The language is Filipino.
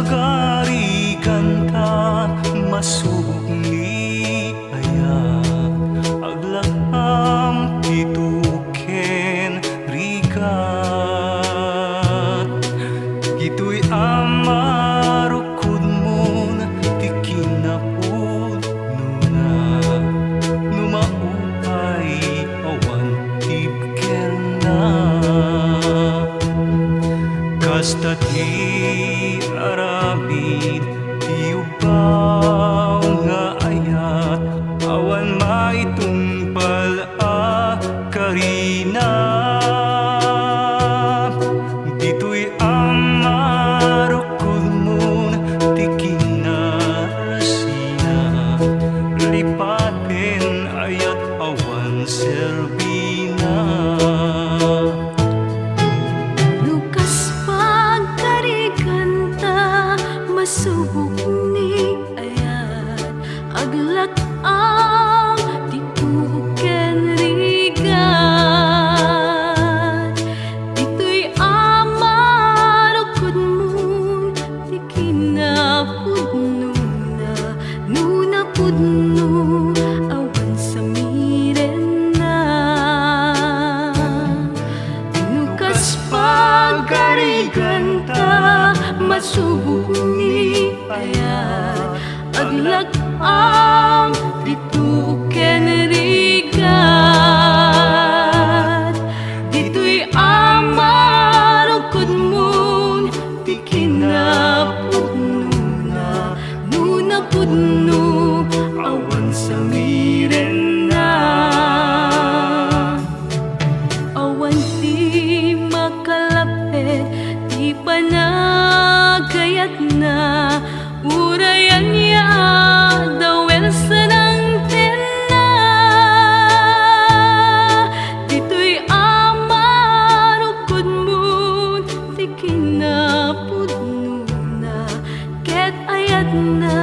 pagari kanta masubok ni aya aglaham tituken rigat gito'y amarukod mo ti kinapud nuna numaupay awan tibken na kasta ti aramid ti ubaw nga ayat awan maitungpal a karina dito'y amarukod mo ti kinarasina lipaten ayat awan serbina masubok ni ayat aglak ang tituken rigat dito'y amarukod mo ti kinapudno na nuna pudno awan sa miren na nukas pagkariganta masubok ni ayat aglak ang tituken rigat dito'y amarukod mo ti kinapudno na nuna pudno awan sa miren na awan ti makalapit ti panagayat na urayan niya dawel sa nang tena dito'y amarukod mo ti kinapudno na ket ayat na